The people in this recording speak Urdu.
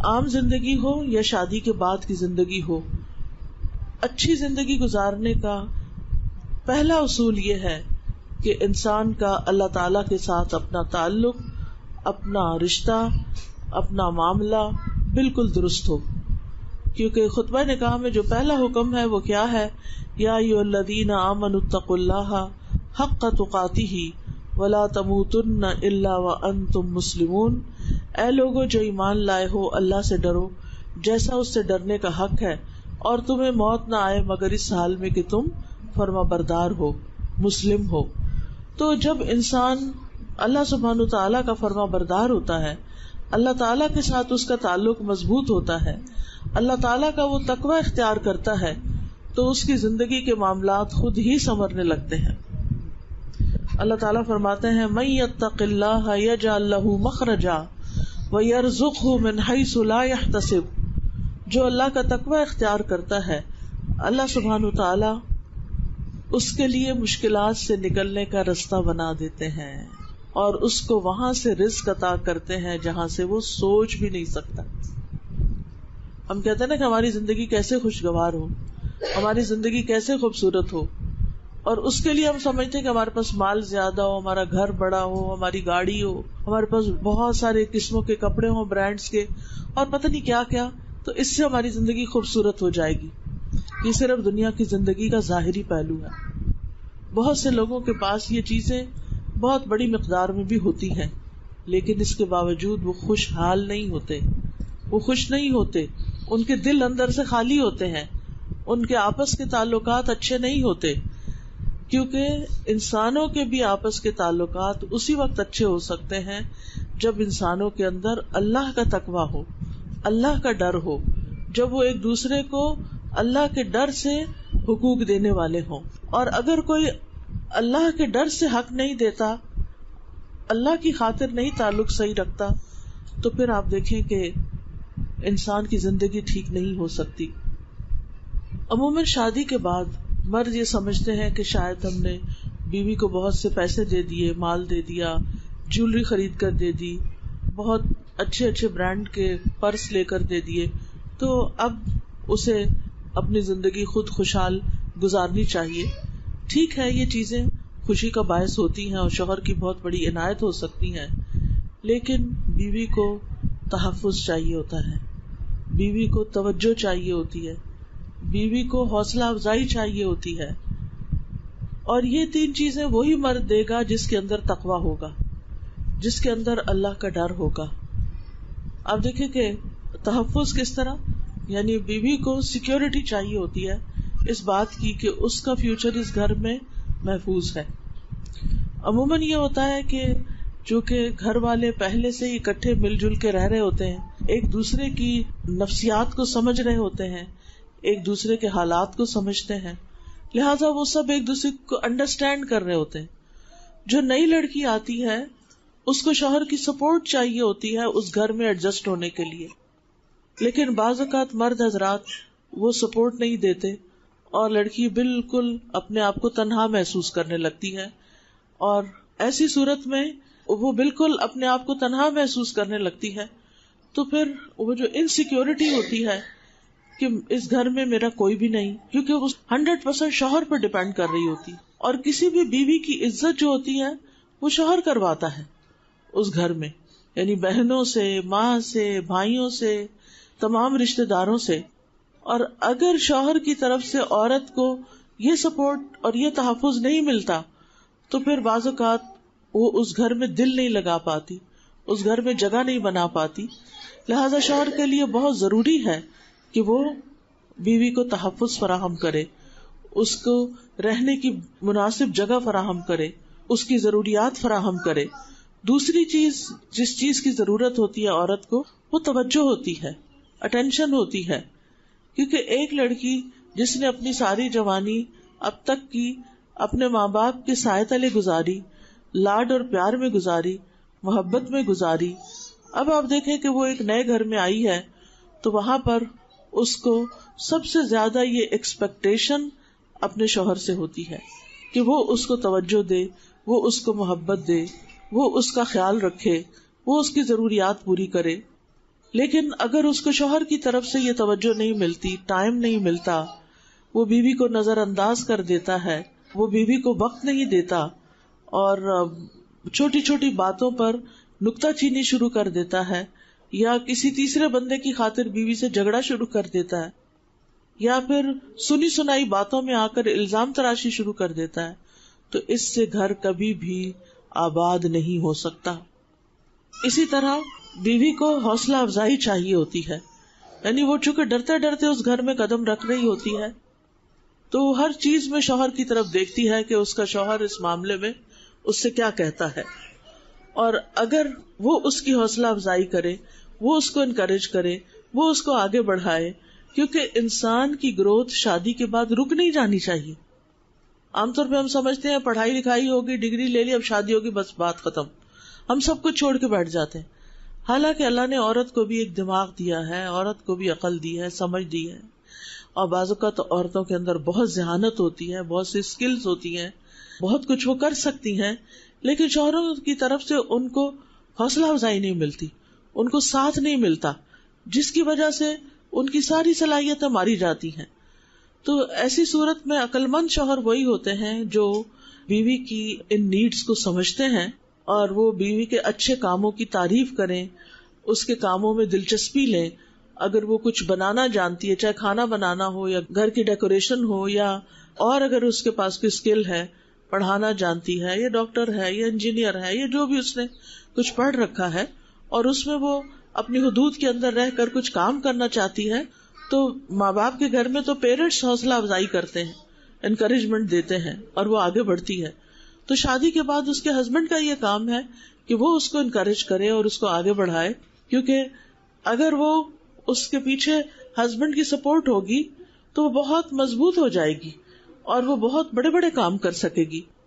عام زندگی ہو یا شادی کے بعد کی زندگی ہو، اچھی زندگی گزارنے کا پہلا اصول یہ ہے کہ انسان کا اللہ تعالی کے ساتھ اپنا تعلق، اپنا رشتہ، اپنا معاملہ بالکل درست ہو. کیونکہ خطبہ نکاح میں جو پہلا حکم ہے وہ کیا ہے؟ یا ایھا الذین آمنوا اتقوا اللہ حق تقاتہ ولا تموتن الا وانتم مسلمون. اے لوگو جو ایمان لائے ہو، اللہ سے ڈرو جیسا اس سے ڈرنے کا حق ہے، اور تمہیں موت نہ آئے مگر اس حال میں کہ تم فرما بردار ہو، مسلم ہو. تو جب انسان اللہ سبحانہ وتعالیٰ کا فرما بردار ہوتا ہے، اللہ تعالیٰ کے ساتھ اس کا تعلق مضبوط ہوتا ہے، اللہ تعالیٰ کا وہ تقوی اختیار کرتا ہے، تو اس کی زندگی کے معاملات خود ہی سنورنے لگتے ہیں. اللہ تعالیٰ فرماتے ہیں من یتق اللہ یجعل لہ مخرجا ویرزقہ من حیث لا یحتسب. جو اللہ کا تقوی اختیار کرتا ہے، اللہ سبحانہ وتعالیٰ اس کے لیے مشکلات سے نکلنے کا رستہ بنا دیتے ہیں، اور اس کو وہاں سے رزق عطا کرتے ہیں جہاں سے وہ سوچ بھی نہیں سکتا. ہم کہتے ہیں نا کہ ہماری زندگی کیسے خوشگوار ہو، ہماری زندگی کیسے خوبصورت ہو، اور اس کے لیے ہم سمجھتے ہیں کہ ہمارے پاس مال زیادہ ہو، ہمارا گھر بڑا ہو، ہماری گاڑی ہو، ہمارے پاس بہت سارے قسموں کے کپڑے ہوں، برانڈز کے، اور پتہ نہیں کیا کیا، تو اس سے ہماری زندگی خوبصورت ہو جائے گی. یہ صرف دنیا کی زندگی کا ظاہری پہلو ہے. بہت سے لوگوں کے پاس یہ چیزیں بہت بڑی مقدار میں بھی ہوتی ہیں، لیکن اس کے باوجود وہ خوشحال نہیں ہوتے، وہ خوش نہیں ہوتے، ان کے دل اندر سے خالی ہوتے ہیں، ان کے آپس کے تعلقات اچھے نہیں ہوتے. کیونکہ انسانوں کے بھی آپس کے تعلقات اسی وقت اچھے ہو سکتے ہیں جب انسانوں کے اندر اللہ کا تقویٰ ہو، اللہ کا ڈر ہو، جب وہ ایک دوسرے کو اللہ کے ڈر سے حقوق دینے والے ہوں. اور اگر کوئی اللہ کے ڈر سے حق نہیں دیتا، اللہ کی خاطر نہیں تعلق صحیح رکھتا، تو پھر آپ دیکھیں کہ انسان کی زندگی ٹھیک نہیں ہو سکتی. عموماً شادی کے بعد مرد یہ سمجھتے ہیں کہ شاید ہم نے بیوی کو بہت سے پیسے دے دیے، مال دے دیا، جیولری خرید کر دے دی، بہت اچھے اچھے برانڈ کے پرس لے کر دے دیے، تو اب اسے اپنی زندگی خود خوشحال گزارنی چاہیے. ٹھیک ہے، یہ چیزیں خوشی کا باعث ہوتی ہیں اور شوہر کی بہت بڑی عنایت ہو سکتی ہیں، لیکن بیوی کو تحفظ چاہیے ہوتا ہے، بیوی کو توجہ چاہیے ہوتی ہے، بیوی کو حوصلہ افزائی چاہیے ہوتی ہے. اور یہ تین چیزیں وہی مرد دے گا جس کے اندر تقویٰ ہوگا، جس کے اندر اللہ کا ڈر ہوگا. آپ دیکھیں کہ تحفظ کس طرح، یعنی بیوی کو سیکیورٹی چاہیے ہوتی ہے اس بات کی کہ اس کا فیوچر اس گھر میں محفوظ ہے. عموماً یہ ہوتا ہے کہ چونکہ گھر والے پہلے سے ہی اکٹھے مل جل کے رہ رہے ہوتے ہیں، ایک دوسرے کی نفسیات کو سمجھ رہے ہوتے ہیں، ایک دوسرے کے حالات کو سمجھتے ہیں، لہٰذا وہ سب ایک دوسرے کو انڈرسٹینڈ کر رہے ہوتے ہیں. جو نئی لڑکی آتی ہے اس کو شوہر کی سپورٹ چاہیے ہوتی ہے اس گھر میں ایڈجسٹ ہونے کے لیے، لیکن بعض اوقات مرد حضرات وہ سپورٹ نہیں دیتے اور لڑکی بالکل اپنے آپ کو تنہا محسوس کرنے لگتی ہے، اور ایسی صورت میں وہ بالکل اپنے آپ کو تنہا محسوس کرنے لگتی ہے، تو پھر وہ جو انسیکیورٹی ہوتی ہے کہ اس گھر میں میرا کوئی بھی نہیں، کیونکہ وہ 100% شوہر پر ڈیپینڈ کر رہی ہوتی. اور کسی بھی بیوی کی عزت جو ہوتی ہے وہ شوہر کرواتا ہے اس گھر میں، یعنی بہنوں سے، ماں سے، بھائیوں سے، تمام رشتہ داروں سے. اور اگر شوہر کی طرف سے عورت کو یہ سپورٹ اور یہ تحفظ نہیں ملتا تو پھر بعض اوقات وہ اس گھر میں دل نہیں لگا پاتی، اس گھر میں جگہ نہیں بنا پاتی. لہذا شوہر کے لیے بہت ضروری ہے کہ وہ بیوی کو تحفظ فراہم کرے، اس کو رہنے کی مناسب جگہ فراہم کرے، اس کی ضروریات فراہم کرے. دوسری چیز جس چیز کی ضرورت ہوتی ہے عورت کو، وہ توجہ ہوتی ہے، اٹینشن ہوتی ہے. کیونکہ ایک لڑکی جس نے اپنی ساری جوانی اب تک کی اپنے ماں باپ کے سائے تلے گزاری، لاڈ اور پیار میں گزاری، محبت میں گزاری، اب آپ دیکھیں کہ وہ ایک نئے گھر میں آئی ہے تو وہاں پر اس کو سب سے زیادہ یہ ایکسپیکٹیشن اپنے شوہر سے ہوتی ہے کہ وہ اس کو توجہ دے، وہ اس کو محبت دے، وہ اس کا خیال رکھے، وہ اس کی ضروریات پوری کرے. لیکن اگر اس کو شوہر کی طرف سے یہ توجہ نہیں ملتی، ٹائم نہیں ملتا، وہ بیوی کو نظر انداز کر دیتا ہے، وہ بیوی کو وقت نہیں دیتا اور چھوٹی چھوٹی باتوں پر نکتہ چینی شروع کر دیتا ہے، یا کسی تیسرے بندے کی خاطر بیوی سے جھگڑا شروع کر دیتا ہے، یا پھر سنی سنائی باتوں میں آ کر الزام تراشی شروع کر دیتا ہے، تو اس سے گھر کبھی بھی آباد نہیں ہو سکتا. اسی طرح بیوی کو حوصلہ افزائی چاہیے ہوتی ہے، یعنی وہ چونکہ ڈرتے ڈرتے اس گھر میں قدم رکھ رہی ہوتی ہے تو ہر چیز میں شوہر کی طرف دیکھتی ہے کہ اس کا شوہر اس معاملے میں اس سے کیا کہتا ہے، اور اگر وہ اس کی حوصلہ افزائی کرے، وہ اس کو انکریج کرے، وہ اس کو آگے بڑھائے، کیونکہ انسان کی گروتھ شادی کے بعد رک نہیں جانی چاہیے. عام طور پہ ہم سمجھتے ہیں پڑھائی لکھائی ہوگی، ڈگری لے لی، اب شادی ہوگی، بس بات ختم، ہم سب کچھ چھوڑ کے بیٹھ جاتے ہیں. حالانکہ اللہ نے عورت کو بھی ایک دماغ دیا ہے، عورت کو بھی عقل دی ہے، سمجھ دی ہے، اور بعض اوقات عورتوں کے اندر بہت ذہانت ہوتی ہے، بہت سی اسکلز ہوتی ہیں، بہت کچھ وہ کر سکتی ہیں، لیکن شوہروں کی طرف سے ان کو حوصلہ افزائی نہیں ملتی، ان کو ساتھ نہیں ملتا، جس کی وجہ سے ان کی ساری صلاحیتیں ماری جاتی ہیں. تو ایسی صورت میں عقل مند شوہر وہی ہوتے ہیں جو بیوی کی ان نیڈز کو سمجھتے ہیں اور وہ بیوی کے اچھے کاموں کی تعریف کریں، اس کے کاموں میں دلچسپی لیں. اگر وہ کچھ بنانا جانتی ہے، چاہے کھانا بنانا ہو یا گھر کی ڈیکوریشن ہو، یا اور اگر اس کے پاس کوئی اسکل ہے، پڑھانا جانتی ہے، یا ڈاکٹر ہے، یا انجینئر ہے، یا جو بھی اس نے کچھ پڑھ رکھا ہے اور اس میں وہ اپنی حدود کے اندر رہ کر کچھ کام کرنا چاہتی ہے، تو ماں باپ کے گھر میں تو پیرنٹس حوصلہ افزائی کرتے ہیں، انکریجمنٹ دیتے ہیں اور وہ آگے بڑھتی ہے. تو شادی کے بعد اس کے ہسبینڈ کا یہ کام ہے کہ وہ اس کو انکریج کرے اور اس کو آگے بڑھائے، کیونکہ اگر وہ اس کے پیچھے ہسبینڈ کی سپورٹ ہوگی تو وہ بہت مضبوط ہو جائے گی اور وہ بہت بڑے بڑے کام کر سکے گی.